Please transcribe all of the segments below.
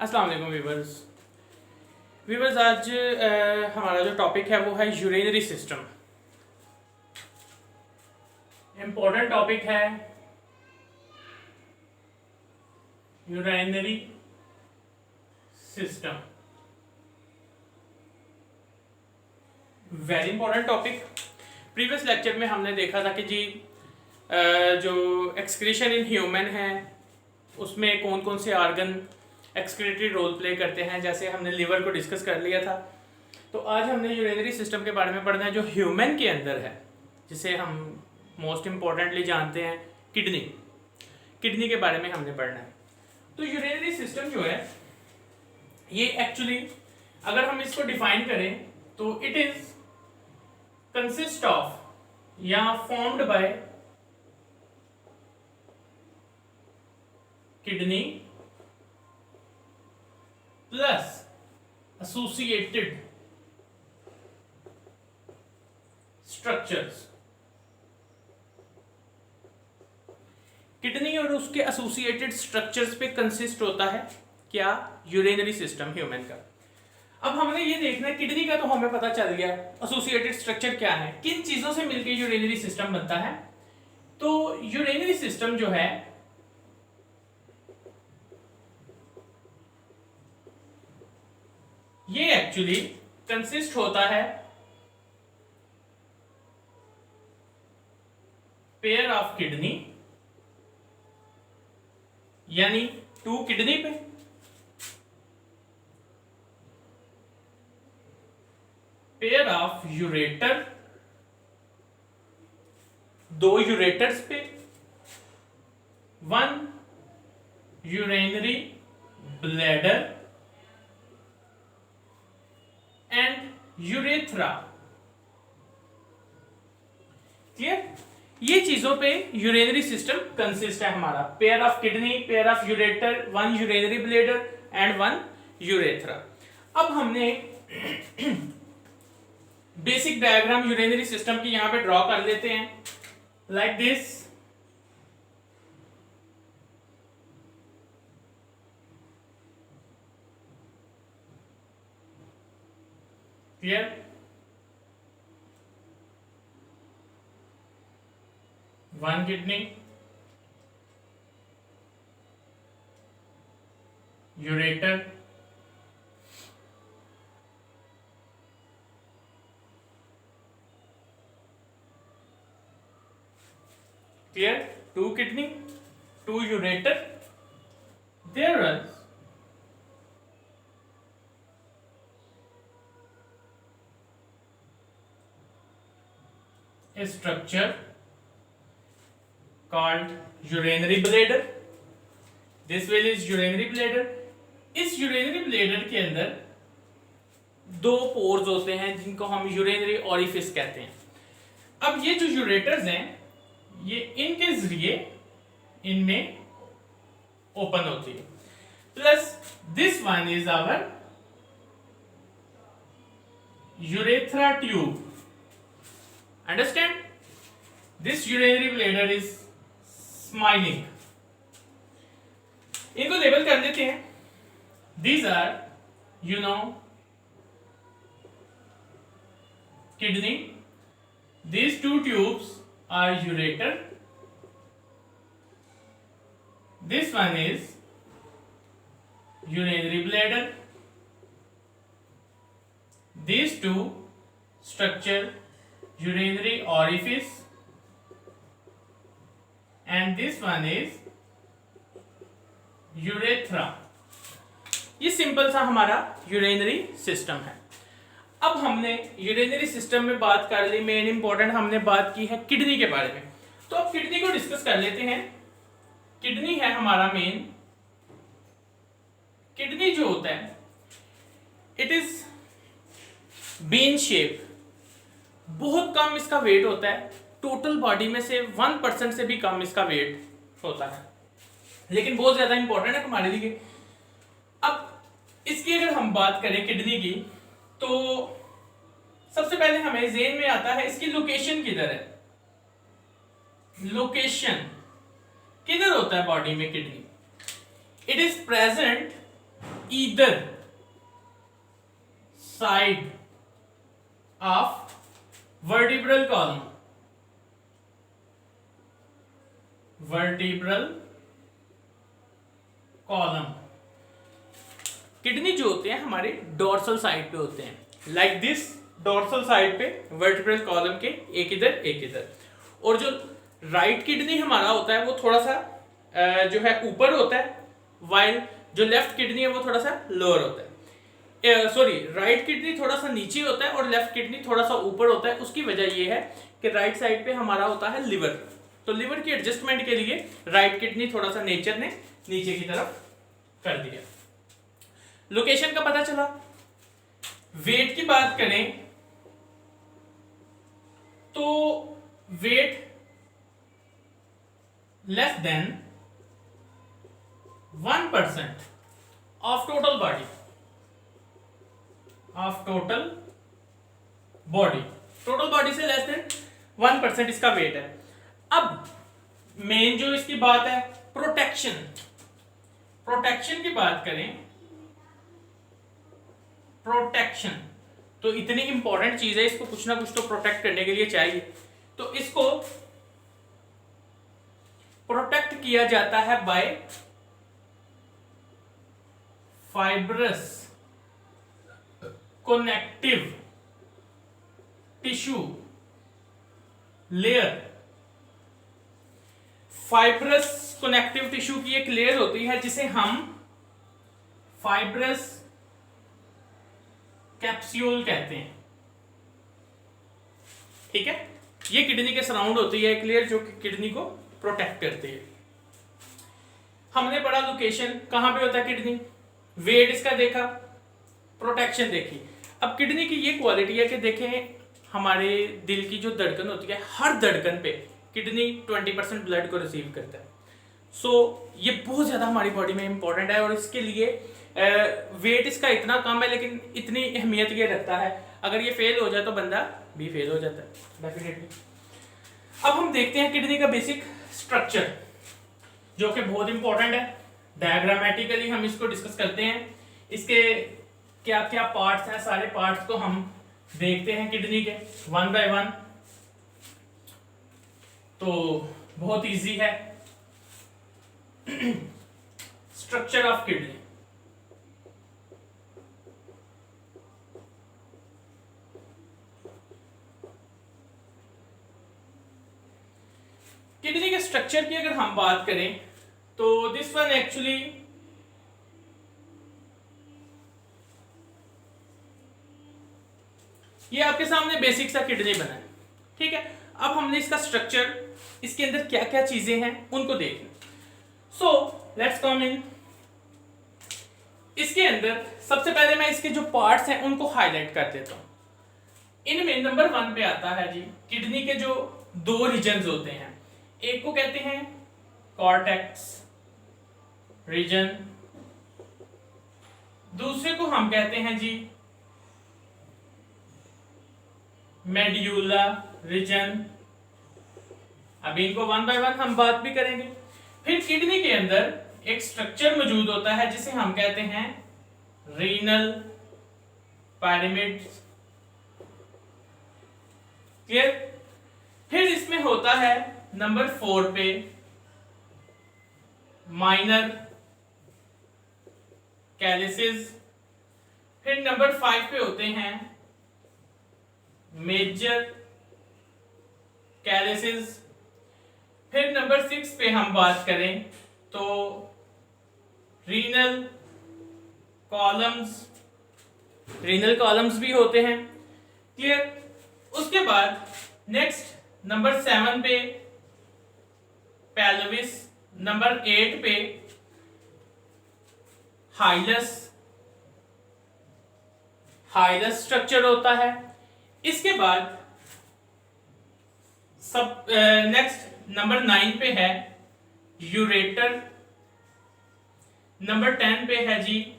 अस्सलाम वालेकुम व्यूवर्स। आज हमारा जो टॉपिक है वो है यूरिनरी सिस्टम। इम्पोर्टेंट टॉपिक है urinary system, very important topic. Previous lecture में हमने देखा था कि जी जो एक्सक्रीशन इन ह्यूमन है उसमें कौन कौन से आर्गन एक्सक्रीटरी रोल प्ले करते हैं। जैसे हमने लिवर को डिस्कस कर लिया था, तो आज हमने यूरिनरी सिस्टम के बारे में पढ़ना है जो ह्यूमन के अंदर है, जिसे हम मोस्ट इम्पोर्टेंटली जानते हैं किडनी के बारे में हमने पढ़ना है। तो यूरिनरी सिस्टम जो है ये एक्चुअली अगर हम इसको डिफाइन करें तो इट इज कंसिस्ट ऑफ या formed by kidney plus associated structures. Kidney और उसके एसोसिएटेड स्ट्रक्चर्स पे कंसिस्ट होता है क्या, यूरिनरी सिस्टम ह्यूमन का। अब हमने ये देखना है, किडनी का तो हमें पता चल गया, एसोसिएटेड स्ट्रक्चर क्या है, किन चीजों से मिलकर यूरिनरी सिस्टम बनता है। तो यूरिनरी सिस्टम जो है ये एक्चुअली कंसिस्ट होता है पेयर ऑफ किडनी, यानी 2 किडनी पे पेयर ऑफ यूरेटर, 2 यूरेटर्स पे 1 urinary bladder and urethra. Clear? ये चीजों पे यूरिनरी सिस्टम कंसिस्ट है हमारा, pair of kidney, pair of ureter, 1 urinary bladder and 1 urethra. अब हमने बेसिक डायग्राम यूरिनरी सिस्टम की यहां पे ड्रॉ कर लेते हैं, like this. Clear? One kidney, ureter, clear? 2 kidney, 2 ureter, there is a structure called urinary bladder. This one is urinary bladder. इस urinary bladder के अंदर 2 पोर्स होते हैं जिनको हम यूरिनरी ओरिफिस कहते हैं। अब ये जो यूरेटर्स हैं ये इनके जरिए इनमें ओपन होती है, plus this one is our urethra tube. Understand? This urinary bladder is smiling. इनको लेबल कर देते हैं। These are, kidney. These 2 tubes are ureter. This one is urinary bladder. These 2 structure urinary orifice and this one is urethra। ये simple सा हमारा urinary system है। अब हमने यूरिनरी सिस्टम में बात कर ली, मेन इंपॉर्टेंट हमने बात की है किडनी के बारे में। तो अब किडनी को डिस्कस कर लेते हैं। किडनी है हमारा मेन। किडनी जो होता है इट इज बीन शेप, बहुत कम इसका वेट होता है, टोटल बॉडी में से 1% से भी कम इसका वेट होता है, लेकिन बहुत ज्यादा इंपॉर्टेंट है हमारे लिए। अब इसकी अगर हम बात करें किडनी की, तो सबसे पहले हमें ज़हन में आता है इसकी लोकेशन किधर है। लोकेशन किधर होता है बॉडी में kidney? It is present either side of vertebral column, vertebral column. Kidney जो होते हैं हमारे डोर्सल साइड पे होते हैं, लाइक दिस, डोर्सल साइड पे वर्टिब्रल कॉलम के एक इधर। और जो राइट किडनी हमारा होता है वो थोड़ा सा जो है ऊपर होता है, वाइल जो लेफ्ट किडनी है वो थोड़ा सा लोअर होता है। सॉरी, राइट किडनी थोड़ा सा नीचे होता है और लेफ्ट किडनी थोड़ा सा ऊपर होता है। उसकी वजह ये है कि राइट साइड पे हमारा होता है लिवर, तो लिवर की एडजस्टमेंट के लिए राइट किडनी थोड़ा सा नेचर ने नीचे की तरफ कर दिया। लोकेशन का पता चला। वेट की बात करें तो weight less than 1% of total body, total body से लेस देन 1% इसका वेट है। अब मेन जो इसकी बात है प्रोटेक्शन की बात करें, प्रोटेक्शन तो इतनी इंपॉर्टेंट चीज है, इसको कुछ ना कुछ तो प्रोटेक्ट करने के लिए चाहिए। तो इसको प्रोटेक्ट किया जाता है by fibrous connective tissue layer. Fibrous connective tissue की एक लेयर होती है जिसे हम फाइब्रस कैप्सूल कहते हैं, ठीक है। ये किडनी के सराउंड होती है एक लेयर जो कि किडनी को प्रोटेक्ट करती है। हमने पढ़ा लोकेशन कहां पे होता है किडनी, वेट इसका देखा, प्रोटेक्शन देखी। अब किडनी की ये क्वालिटी है कि देखें हमारे दिल की जो धड़कन होती है, हर धड़कन पे किडनी 20% ब्लड को रिसीव करता है। सो ये बहुत ज़्यादा हमारी बॉडी में इंपॉर्टेंट है और इसके लिए वेट इसका इतना कम है लेकिन इतनी अहमियत ये रखता है। अगर ये फेल हो जाए तो बंदा भी फेल हो जाता है डेफिनेटली। अब हम देखते हैं किडनी का बेसिक स्ट्रक्चर जो कि बहुत इंपॉर्टेंट है। डायग्रामेटिकली हम इसको डिस्कस करते हैं, इसके क्या क्या पार्ट्स हैं, सारे पार्ट्स को हम देखते हैं किडनी के वन बाय वन। तो बहुत इजी है। स्ट्रक्चर ऑफ किडनी, किडनी के स्ट्रक्चर की अगर हम बात करें तो दिस वन एक्चुअली ये आपके सामने बेसिक सा किडनी बना है, ठीक है। अब हमने इसका स्ट्रक्चर, इसके अंदर क्या क्या चीजें हैं उनको देखना। सो लेट्स कम इन। इसके अंदर सबसे पहले मैं इसके जो पार्ट्स हैं उनको हाईलाइट कर देता हूं। इनमें नंबर 1 पे आता है जी किडनी के जो 2 रीजन्स होते हैं, एक को कहते हैं कॉर्टेक्स रीजन, दूसरे को हम कहते हैं जी मेड्यूला रीजन। अभी इनको 1 बाय 1 हम बात भी करेंगे। फिर किडनी के अंदर एक स्ट्रक्चर मौजूद होता है जिसे हम कहते हैं रीनल पिरामिड, क्लियर। फिर इसमें होता है नंबर 4 पे माइनर कैलिसिस, फिर नंबर 5 पे होते हैं मेजर कैलिसिस, फिर नंबर 6 पे हम बात करें तो रीनल कॉलम्स भी होते हैं, क्लियर। उसके बाद नेक्स्ट नंबर 7 पे पेल्विस, नंबर 8 पे हाइलस स्ट्रक्चर होता है। इसके बाद सब नेक्स्ट नंबर 9 पे है यूरेटर, नंबर 10 पे है जी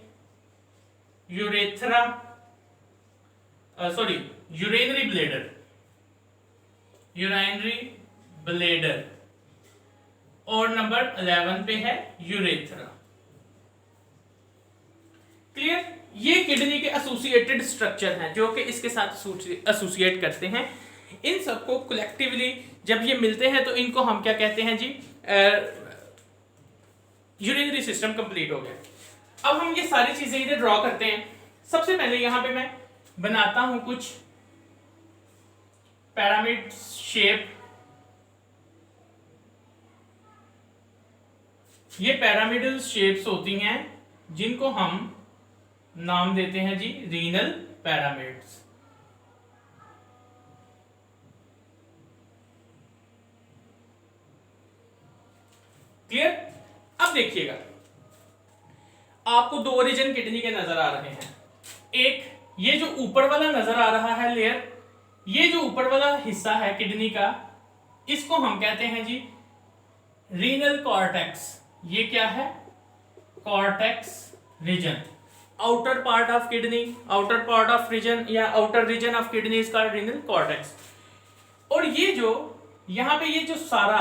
यूरेथ्रा, सॉरी यूरेनरी ब्लेडर, और नंबर 11 पे है यूरेथ्रा। किडनी के एसोसिएटेड स्ट्रक्चर हैं जो कि इसके साथ एसोसिएट करते हैं, इन सबको कलेक्टिवली जब ये मिलते हैं तो इनको हम क्या कहते हैं जी, यूरिनरी सिस्टम कंप्लीट हो गया। अब हम ये सारी चीजें इधर ड्रॉ करते हैं। सबसे पहले यहां पे मैं बनाता हूं कुछ पिरामिड शेप। ये पिरामिडल शेप्स होती हैं जिनको हम नाम देते हैं जी रीनल पिरामिड्स। क्लियर? अब देखिएगा, आपको दो रीजन किडनी के नजर आ रहे हैं। एक ये जो ऊपर वाला नजर आ रहा है लेयर, ये जो ऊपर वाला हिस्सा है किडनी का, इसको हम कहते हैं जी रीनल कॉर्टेक्स। ये क्या है? Cortex region. Outer part of kidney, outer part of region या outer region of kidney is called renal cortex. और ये जो यहां पे ये जो सारा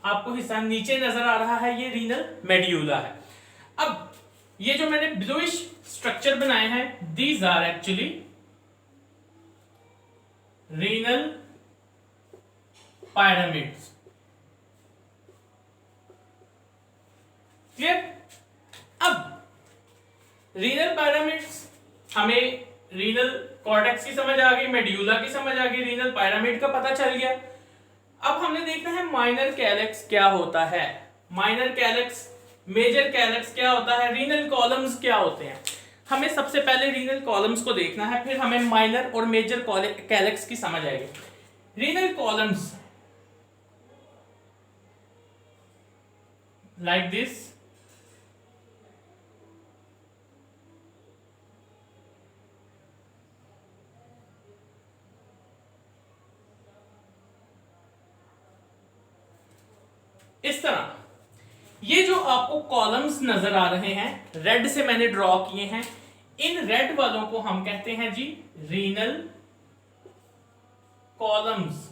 आपको हिस्सा नीचे नजर आ रहा है, ये रीनल मेड्यूला है। अब ये जो मैंने ब्लूइश स्ट्रक्चर बनाए हैं, these are actually renal pyramids. Clear? अब रीनल पिरामिड्स, हमें रीनल कॉर्टेक्स की समझ आ गई, मेड्यूला की समझ आ गई, रीनल पिरामिड का पता चल गया। अब हमने देखना है माइनर कैलेक्स क्या होता है, माइनर कैलेक्स, मेजर कैलेक्स क्या होता है, रीनल कॉलम्स क्या होते हैं। हमें सबसे पहले रीनल कॉलम्स को देखना है, फिर हमें माइनर और मेजर कैलेक्स की समझ आएगी। रीनल कॉलम्स लाइक दिस, इस तरह ये जो आपको कॉलम्स नजर आ रहे हैं, रेड से मैंने ड्रॉ किए हैं, इन रेड वालों को हम कहते हैं जी रीनल कॉलम्स।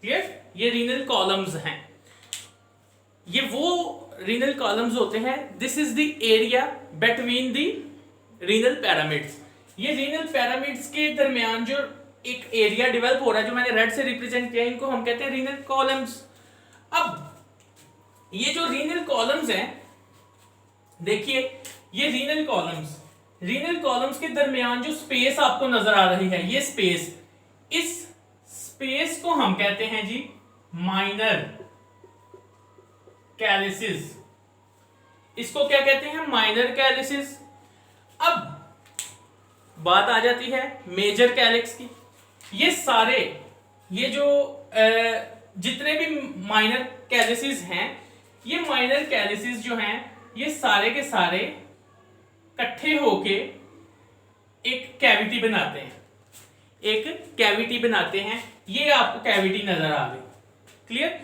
क्लियर? ये रीनल कॉलम्स हैं, ये वो रीनल कॉलम्स होते हैं। This is the area between the renal pyramids. ये रीनल पिरामिड्स के दरमियान जो एक एरिया डेवलप हो रहा है, जो मैंने रेड से रिप्रेजेंट किया, इनको हम कहते हैं रीनल कॉलम्स। अब ये जो रीनल कॉलम्स हैं, देखिए ये रीनल कॉलम्स के दरमियान जो स्पेस आपको नजर आ रही है, ये स्पेस, इस स्पेस को हम कहते हैं जी माइनर कैलिसिस। इसको क्या कहते हैं? माइनर कैलिसिस। अब बात आ जाती है मेजर कैलिक्स की। ये सारे, ये जो जितने भी माइनर कैलिसिस हैं, ये माइनर कैलिसिस जो हैं, ये सारे के सारे इकट्ठे होके एक कैविटी बनाते हैं, एक कैविटी बनाते हैं। ये आपको कैविटी नजर आ गई। क्लियर?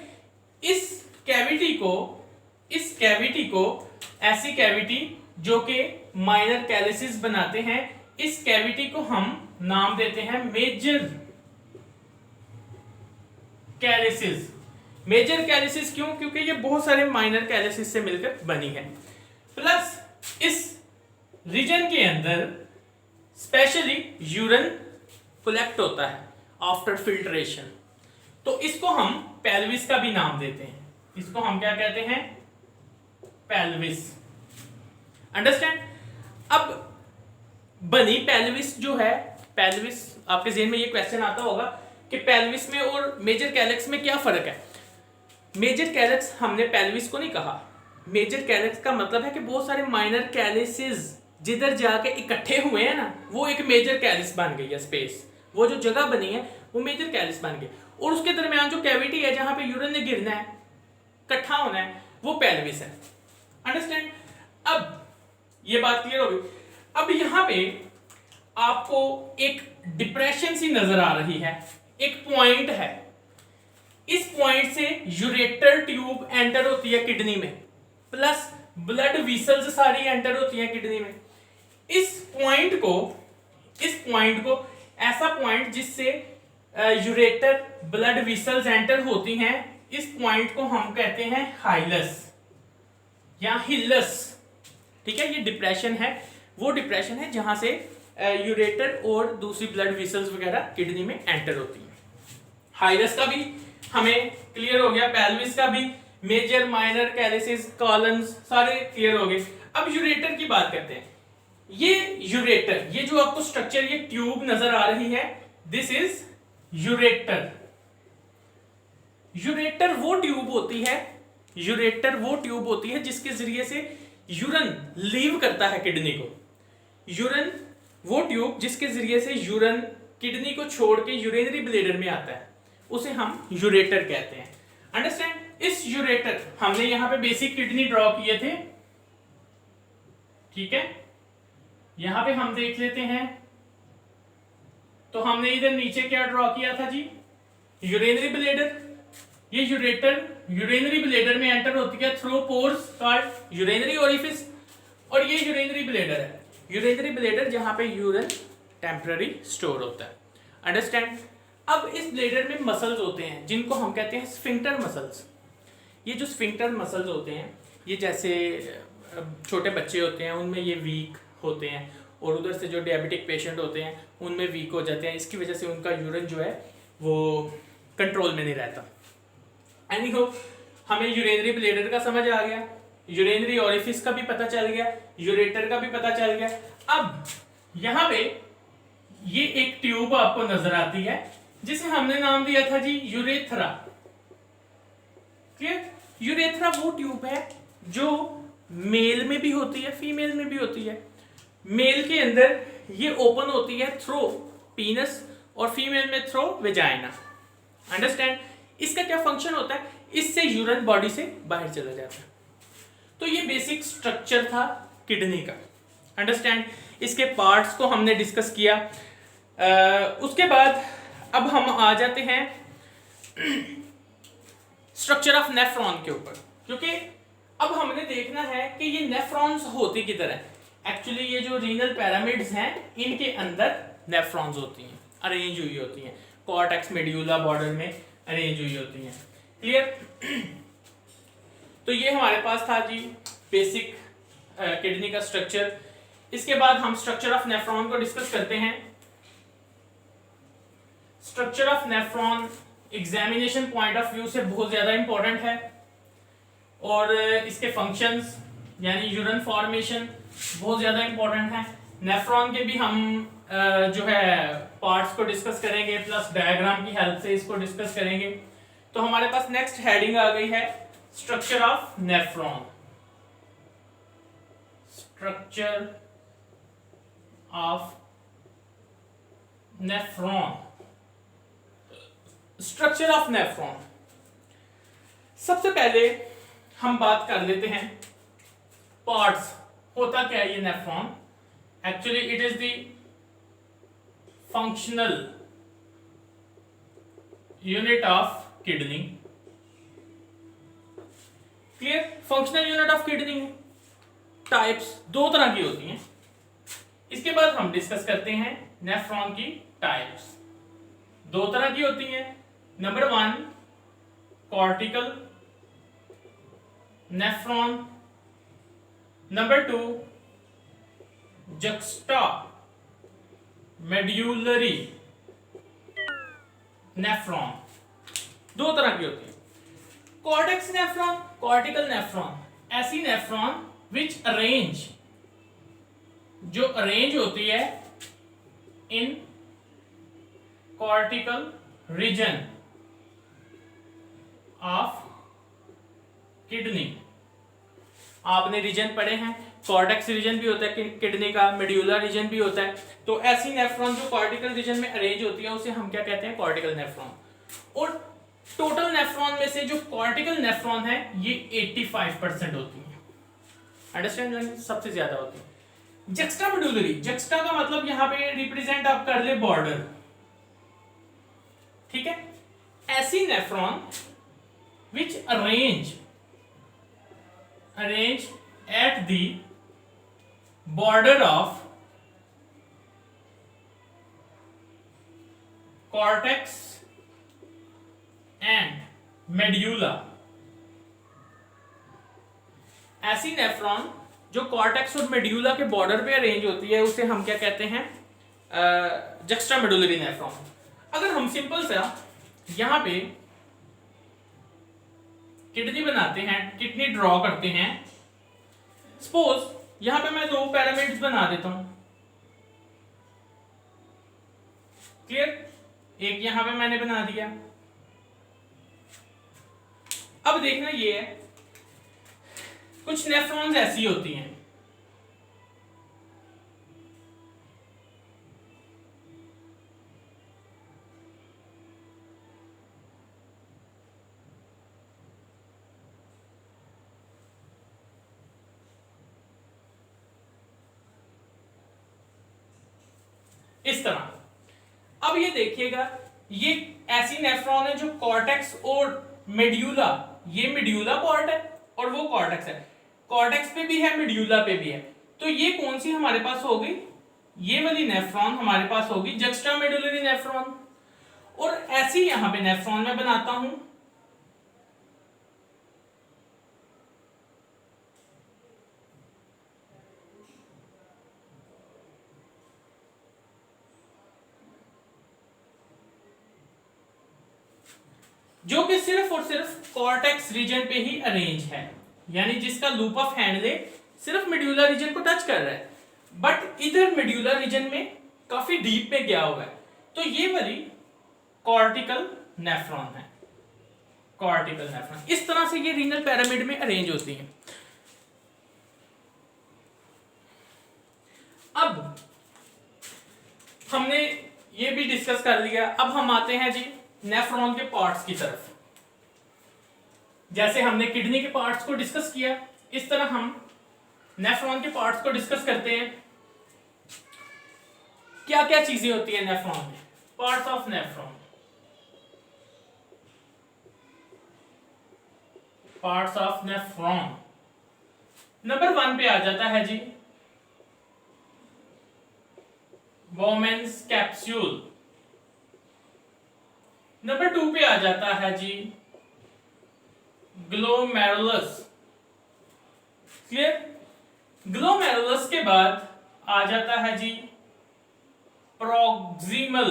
इस कैविटी को ऐसी कैविटी जो कि माइनर कैलिसिस बनाते हैं, इस कैविटी को हम नाम देते हैं मेजर कैलिसिस। मेजर कैलिसिस क्यों? क्योंकि ये बहुत सारे माइनर कैलिसिस से मिलकर बनी है। प्लस इस रीजन के अंदर स्पेशली यूरिन कलेक्ट होता है आफ्टर फिल्ट्रेशन, तो इसको हम पेल्विस का भी नाम देते हैं। इसको हम क्या कहते हैं? पेल्विस। अंडरस्टैंड? अब बनी पेल्विस जो है, पेल्विस, आपके जेहन में ये क्वेश्चन आता होगा कि पेल्विस में और मेजर कैलेक्स में क्या फर्क है। मेजर कैलेक्स हमने पेल्विस को नहीं कहा। मेजर कैलेक्स का मतलब है कि बहुत सारे माइनर कैलिसिस जिधर जाके इकट्ठे हुए हैं ना, वो एक मेजर कैलिस बन गई है। स्पेस, वो जो जगह बनी है वो मेजर कैलिस बन गई, और उसके दरमियान जो कैविटी है जहां पे यूरिन ने गिरना है, इकट्ठा होना है, वो पेल्विस है। अंडरस्टैंड? अब ये बात क्लियर हो गई। अब यहां पे आपको एक डिप्रेशन सी नजर आ रही है, एक पॉइंट है। इस पॉइंट से यूरेटर ट्यूब एंटर होती है किडनी में, प्लस ब्लड वीसल्स सारी एंटर होती हैं किडनी में। इस पॉइंट को ऐसा पॉइंट जिससे यूरेटर ब्लड वीसल्स एंटर होती हैं, इस पॉइंट को हम कहते हैं हाइलस या हिलस। ठीक है? ये डिप्रेशन है, वो डिप्रेशन है जहां से यूरेटर और दूसरी ब्लड वेसल्स वगैरह किडनी में एंटर होती हैं। हाइरस का भी हमें क्लियर हो गया, पेल्विस का भी, मेजर माइनर कैरेसिस कॉलम्स सारे क्लियर हो गए। अब यूरेटर की बात करते हैं। ये यूरेटर, ये जो आपको स्ट्रक्चर, ये ट्यूब नजर आ रही है, दिस इज यूरेटर। यूरेटर वो ट्यूब होती है, यूरेटर वो ट्यूब होती है जिसके जरिए से यूरिन लीव करता है किडनी को। यूरिन वो ट्यूब जिसके जरिए से यूरिन किडनी को छोड़ के यूरिनरी ब्लैडर में आता है, उसे हम यूरेटर कहते हैं। अंडरस्टैंड? इस यूरेटर, हमने यहां पे बेसिक किडनी ड्रॉ किए थे, ठीक है, यहां पे हम देख लेते हैं। तो हमने इधर नीचे क्या ड्रॉ किया था जी? Urinary bladder. ये यूरेटर यूरिनरी ब्लैडर में एंटर होती है through pores called urinary orifice, और ये यूरिनरी ब्लैडर है, यूरिनरी ब्लैडर जहां पे यूरिन टेम्पररी स्टोर होता है। अंडरस्टैंड? अब इस ब्लैडर में मसल्स होते हैं जिनको हम कहते हैं स्फिंक्टर मसल्स। ये जो स्फिंक्टर मसल्स होते हैं, ये जैसे छोटे बच्चे होते हैं उनमें ये वीक होते हैं, और उधर से जो डायबिटिक पेशेंट होते हैं उनमें वीक हो जाते हैं। इसकी वजह से उनका यूरिन जो है वो कंट्रोल में नहीं रहता। एनीहो, हमें यूरिनरी ब्लैडर का समझ आ गया, यूरिनरी ओरिफिस का भी पता चल गया, यूरेटर का भी पता चल गया। अब यहां पे ये एक ट्यूब आपको नजर आती है जिसे हमने नाम दिया था जी यूरेथ्रा। क्लियर? यूरेथ्रा वो ट्यूब है जो मेल में भी होती है, फीमेल में भी होती है। मेल के अंदर ये ओपन होती है थ्रू पीनस और फीमेल में थ्रू वेजाइना। अंडरस्टैंड? इसका क्या फंक्शन होता है? इससे यूरिन बॉडी से बाहर चला जाता है। तो ये बेसिक स्ट्रक्चर था किडनी का। अंडरस्टैंड? इसके पार्ट्स को हमने डिस्कस किया। उसके बाद अब हम आ जाते हैं स्ट्रक्चर ऑफ नेफ्रॉन के ऊपर, क्योंकि अब हमने देखना है कि ये नेफ्रॉन्स होती किधर है। एक्चुअली ये जो रीनल पिरामिड्स हैं इनके अंदर नेफ्रॉन्स होती हैं, अरेंज हुई होती हैं, कॉर्टेक्स मेड्यूला बॉर्डर में अरेंज हुई होती हैं। क्लियर? तो ये हमारे पास था जी बेसिक किडनी का स्ट्रक्चर। इसके बाद हम स्ट्रक्चर ऑफ नेफ्रॉन को डिस्कस करते हैं। Structure of nephron examination point of view से बहुत ज्यादा इंपॉर्टेंट है, और इसके फंक्शंस यानी यूरिन फॉर्मेशन बहुत ज्यादा इंपॉर्टेंट है। नेफ्रॉन के भी हम जो है पार्ट्स को डिस्कस करेंगे, प्लस डायग्राम की हेल्प से इसको डिस्कस करेंगे। तो हमारे पास नेक्स्ट हेडिंग आ गई है structure of nephron. Structure of nephron. Structure of nephron, सबसे पहले हम बात कर लेते हैं पार्ट्स। होता क्या है ये nephron? Actually it is the functional unit of kidney. Clear? Functional unit of kidney है। टाइप्स दो तरह की होती हैं। इसके बाद हम डिस्कस करते हैं नेफ्रॉन की टाइप्स। दो तरह की होती हैं। Number 1 cortical nephron, number 2 juxta medullary nephron. दो तरह की होती है। कॉर्टेक्स नेफ्रॉन, कॉर्टिकल नेफ्रॉन, ऐसी नेफ्रॉन विच अरेंज, जो अरेंज होती है इन कॉर्टिकल रीजन ऑफ किडनी। आपने रीजन पढ़े हैं, कॉर्टेक्स रीजन भी होता है किडनी का, मेड्यूलर रीजन भी होता है। तो ऐसी नेफ्रॉन जो कॉर्टिकल रीजन में अरेंज होती है उसे हम क्या कहते हैं? Cortical nephron. और टोटल नेफ्रॉन में से जो कॉर्टिकल नेफ्रॉन है ये 85% होती है। अंडरस्टैंड? सबसे ज्यादा होती है। जक्स्टा मेडुलरी, जक्स्टा का मतलब यहां पे रिप्रेजेंट आप कर ले बॉर्डर, ठीक है। ऐसी nephron which arrange at the border of cortex and medulla. ऐसी नेफ्रॉन जो कॉर्टेक्स और मेड्यूला के बॉर्डर पे अरेंज होती है उसे हम क्या कहते हैं, जक्स्ट्रामेडुलरी नेफ्रॉन। अगर हम सिंपल सा यहाँ पे किडनी बनाते हैं, किडनी ड्रॉ करते हैं, सपोज यहाँ पे मैं दो पिरामिड्स बना देता हूं, क्लियर, एक यहां पे मैंने बना दिया। अब देखना ये है, कुछ नेफ्रॉन्स ऐसी होती हैं इस तरह। अब ये देखिएगा, ये ऐसी नेफ्रॉन है जो कॉर्टेक्स और मेड्यूला, ये मेड्यूला पार्ट है और वो कॉर्टेक्स है, कॉर्टेक्स पे भी है मेड्यूला पे भी है, तो ये कौन सी हमारे पास होगी, ये वाली नेफ्रॉन हमारे पास होगी जक्स्ट्रामेडुलरी नेफ्रॉन। और ऐसी यहां पे नेफ्रॉन मैं बनाता हूं, जो कि सिर्फ और सिर्फ कॉर्टेक्स रीजन पे ही अरेंज है, यानी जिसका लूप ऑफ हैंडले सिर्फ मेड्यूला रीजन को टच कर रहा है, बट इधर मेड्यूला रीजन में काफी डीप में गया हुआ है, तो ये वाली कॉर्टिकल नेफ्रॉन है, कॉर्टिकल नेफ्रॉन। इस तरह से ये रीनल पिरामिड में अरेंज होती है। अब हमने ये भी डिस्कस कर लिया, अब हम आते हैं जी नेफ्रॉन के पार्ट्स की तरफ। जैसे हमने किडनी के पार्ट्स को डिस्कस किया, इस तरह हम नेफ्रॉन के पार्ट्स को डिस्कस करते हैं। क्या क्या चीजें होती है नेफ्रॉन में, parts of nephron, parts of nephron. Number 1 पे आ जाता है जी बोमेन्स कैप्सूल। नंबर 2 पे आ जाता है जी ग्लोमेरुलस, क्लियर। ग्लोमेरुलस के बाद आ जाता है जी proximal,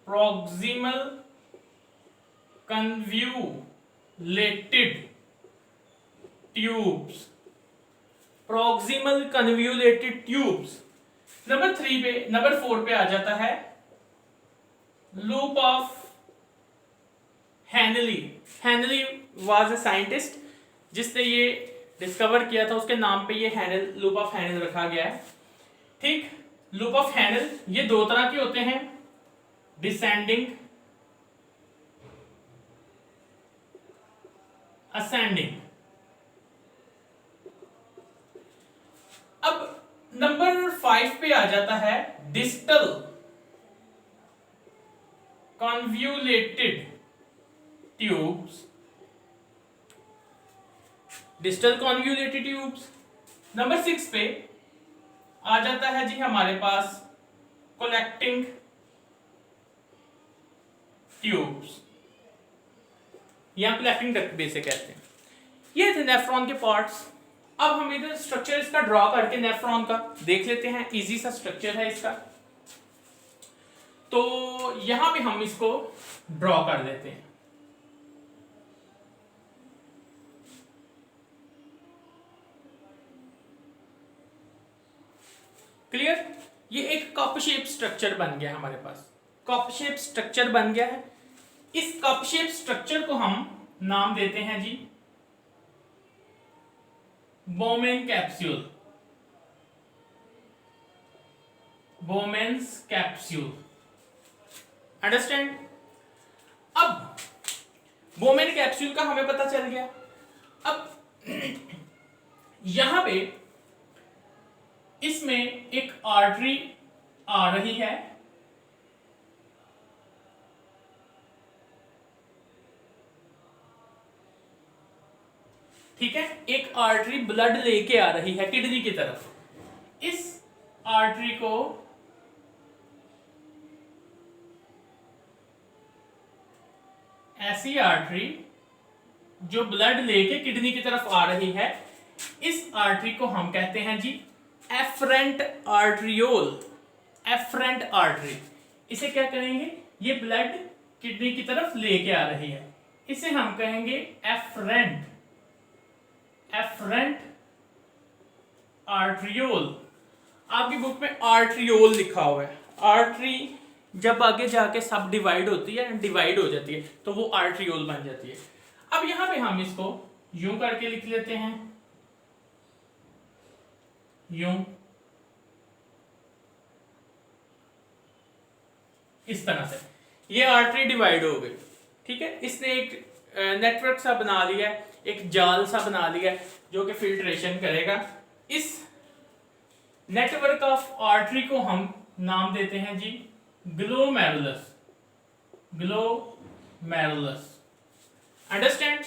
proximal convoluted tubes, proximal convoluted tubes. Number 4 पे आ जाता है loop of Henle. Henle was a scientist जिसने ये डिस्कवर किया था, उसके नाम पे ये हैनल, लूप ऑफ हैनल रखा गया है, ठीक। लूप ऑफ हैनल ये दो तरह के होते हैं, डिसेंडिंग, असेंडिंग। अब नंबर 5 पे आ जाता है distal convoluted tubes, distal convoluted tubes. Number 6 पे आ जाता है जी हमारे पास कलेक्टिंग ट्यूब्स, या कलेक्टिंग डक्ट भी इसे कहते हैं। ये थे नेफ्रॉन के पार्ट्स। अब हम इधर स्ट्रक्चर इसका ड्रॉ करके नेफ्रॉन का देख लेते हैं, इजी सा स्ट्रक्चर है इसका। तो यहां पे हम इसको ड्रॉ कर लेते हैं। क्लियर, ये एक कप शेप स्ट्रक्चर बन गया हमारे पास, कप शेप स्ट्रक्चर बन गया है। इस कप शेप स्ट्रक्चर को हम नाम देते हैं जी Bowman capsule, Bowman's capsule, understand. अब बोमेन कैप्सूल का हमें पता चल गया। अब यहां पे इसमें एक आर्टरी आ रही है, ठीक है, एक आर्टरी ब्लड लेके आ रही है किडनी की तरफ। इस आर्टरी को ऐसी आर्टरी जो ब्लड लेके किडनी की तरफ आ रही है, इस आर्टरी को हम कहते हैं जी एफरेंट आर्टरियोल, एफरेंट आर्टरी। इसे क्या करेंगे, ये ब्लड किडनी की तरफ लेके आ रही है, इसे हम कहेंगे एफरेंट, एफरेंट आर्टरियोल। आपकी बुक में आर्टरियोल लिखा हुआ है। आर्टरी जब आगे जाके सब डिवाइड होती है, डिवाइड हो जाती है, तो वो आर्टरियोल बन जाती है। अब यहां पे हम इसको यूं करके लिख लेते हैं, यूं, इस तरह से ये आर्टरी डिवाइड हो गई। ठीक है, इसने एक नेटवर्क सा बना लिया, एक जाल सा बना लिया जो कि फिल्ट्रेशन करेगा। इस नेटवर्क ऑफ आर्टरी को हम नाम देते हैं जी ग्लोमेरुलस, ग्लोमेरुलस। अंडरस्टैंड।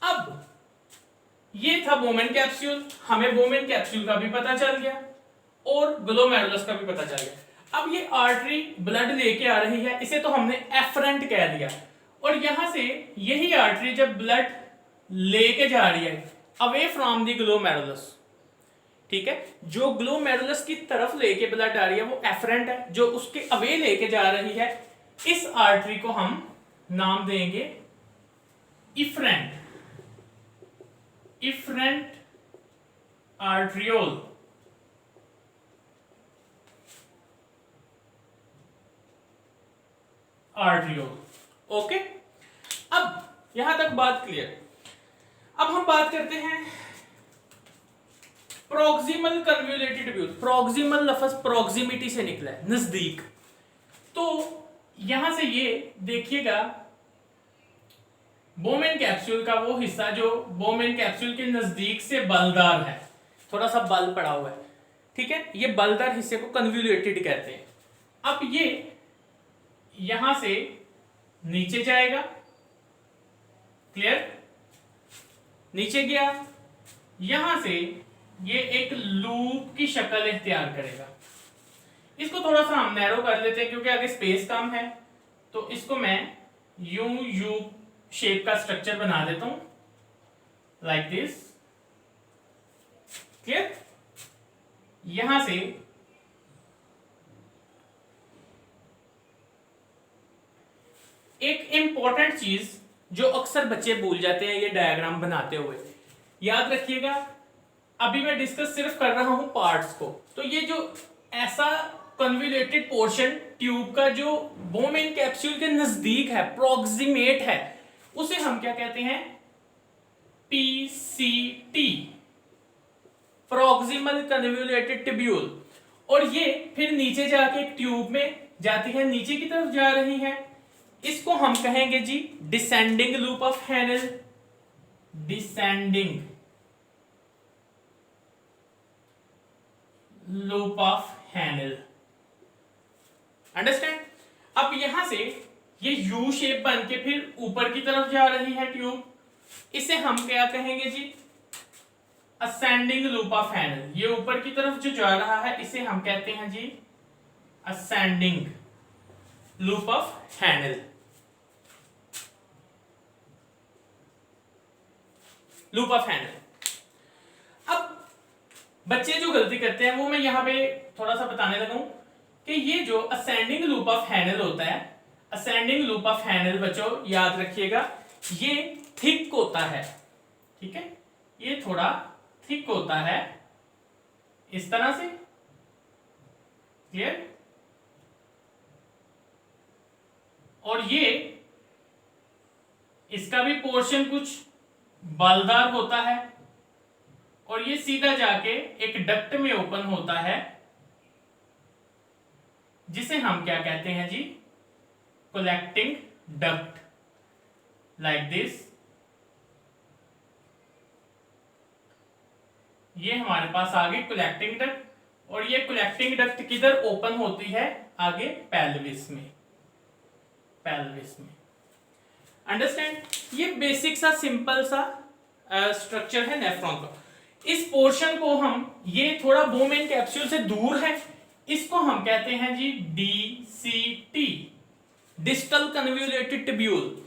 अब ये था बोमेन कैप्सूल, हमें बोमेन कैप्सूल का भी पता चल गया और ग्लोमेरुलस का भी पता चल गया। अब ये आर्टरी ब्लड लेके आ रही है, इसे तो हमने एफरेंट कह दिया, और यहां से यही आर्टरी जब ब्लड लेके जा रही है अवे फ्रॉम द ग्लोमेरुलस, ठीक है, जो ग्लोमेरुलस की तरफ लेके ब्लड आ रही है वो एफरेंट है, जो उसके अवे लेके जा रही है इस आर्टरी को हम नाम देंगे इफरेंट, इफरेंट आर्टरियोल। आर्टरियोल, ओके। अब यहां तक बात क्लियर। अब हम बात करते हैं प्रोक्सिमल कन्वोल्यूटेड ट्यूब्यूल। प्रोक्सिमल लफ्ज प्रोक्सिमिटी से निकला है, नजदीक। तो यहां से ये देखिएगा बोमेन कैप्सूल का वो हिस्सा जो बोमेन कैप्सूल के नजदीक से बलदार है, थोड़ा सा बल पड़ा हुआ है, ठीक है, ये बलदार हिस्से को कन्वोल्यूटेड कहते हैं। अब ये यहां से नीचे जाएगा, क्लियर, नीचे गया, यहां से ये एक लूप की शक्ल इख्तियार करेगा। इसको थोड़ा सा हम नैरो कर लेते हैं क्योंकि आगे स्पेस कम है, तो इसको मैं यू शेप का स्ट्रक्चर बना देता हूं, लाइक दिस, क्लियर। यहां से एक इंपॉर्टेंट चीज जो अक्सर बच्चे भूल जाते हैं ये डायग्राम बनाते हुए, याद रखिएगा, अभी मैं डिस्कस सिर्फ कर रहा हूं पार्ट्स को, तो ये जो ऐसा कन्वोल्यूटेड पोर्शन ट्यूब का जो बोमेन कैप्सूल के नजदीक है, प्रोक्सिमेट है, उसे हम क्या कहते हैं, पीसीटी, प्रोक्सिमल कन्वोल्यूटेड ट्यूब्यूल। और ये फिर नीचे जाके एक ट्यूब में जाती है, नीचे की तरफ जा रही है, इसको हम कहेंगे जी descending loop of Henle, descending loop of Henle. Understand. अब यहां से ये यू शेप बन के फिर ऊपर की तरफ जा रही है ट्यूब, इसे हम क्या कहेंगे जी असेंडिंग लूप ऑफ हैनेल। ये ऊपर की तरफ जो जा रहा है इसे हम कहते हैं जी ascending loop of Henle, loop of Henle. अब बच्चे जो गलती करते हैं वो मैं यहां पे थोड़ा सा बताने लगा हूं कि ये जो असेंडिंग लूप ऑफ हैनेल होता है, असेंडिंग लूप ऑफ हैनेल बच्चों याद रखिएगा ये थिक होता है, ठीक है, ये थोड़ा थिक होता है इस तरह से, क्लियर। और ये इसका भी पोर्शन कुछ बलदार होता है और ये सीधा जाके एक डक्ट में ओपन होता है जिसे हम क्या कहते हैं जी कलेक्टिंग डक्ट, लाइक दिस। ये हमारे पास आगे कलेक्टिंग डक्ट, और ये कलेक्टिंग डक्ट किधर ओपन होती है, आगे पेल्विस में, पेल्विस में। अंडरस्टैंड। ये बेसिक सा सिंपल सा स्ट्रक्चर है नेफ्रॉन का। इस पोर्शन को हम, ये थोड़ा बोमेन कैप्सूल से दूर है, इसको हम कहते हैं जी डीसीटी, डिस्टल कन्वोल्यूटेड ट्यूब्यूल।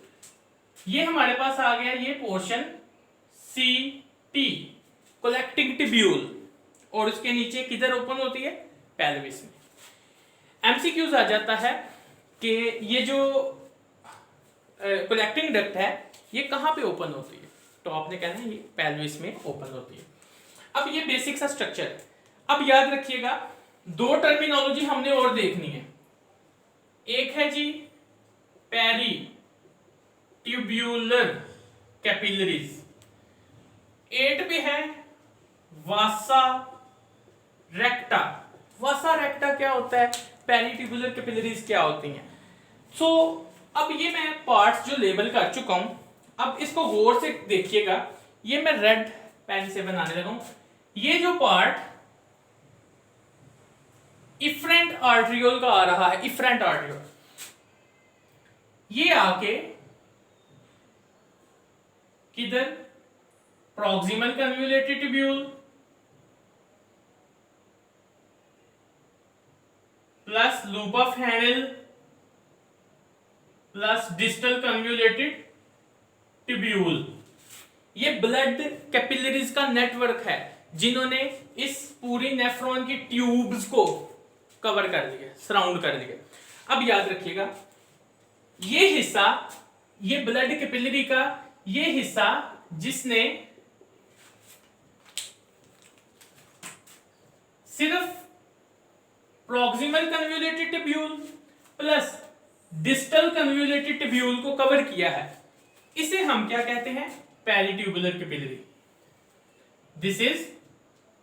ये हमारे पास आ गया ये पोर्शन सीटी, कलेक्टिंग टिब्यूल, और उसके नीचे किधर ओपन होती है, पेल्विस में। एमसीक्यूज आ जाता है कि ये जो कलेक्टिंग डक्ट है ये कहाँ पे ओपन होती है, तो आपने कहना है ये पेल्विस में ओपन होती है। अब ये बेसिक सा स्ट्रक्चर है। अब याद रखिएगा दो टर्मिनोलॉजी हमने और देखनी है, एक है जी पेरी ट्यूब्यूलर कैपिलरीज, 8 पे है वासा रेक्टा। वासा रेक्टा क्या होता है, पेरीट्यूबुलर कैपिलरीज क्या होती हैं। सो अब ये मैं पार्ट्स जो लेबल कर चुका हूं, अब इसको गौर से देखिएगा, ये मैं रेड पेन से बनाने लगा हूं। ये जो पार्ट इफरेंट आर्ट्रियोल का आ रहा है, इफरेंट आर्ट्रियोल, ये आके किधर, proximal convoluted tubule plus loop of Henle plus distal convoluted tubule. ये ब्लड कैपिलरीज का नेटवर्क है जिन्होंने इस पूरी नेफ्रॉन की ट्यूब्स को कवर कर दिया, सराउंड कर दिया। अब याद रखिएगा ये हिस्सा, ये ब्लड कैपिलरी का ये हिस्सा जिसने सिर्फ proximal convoluted tubule plus distal convoluted tubule को कवर किया है, इसे हम क्या कहते हैं, पेरीट्यूबुलर कैपिलरी। This is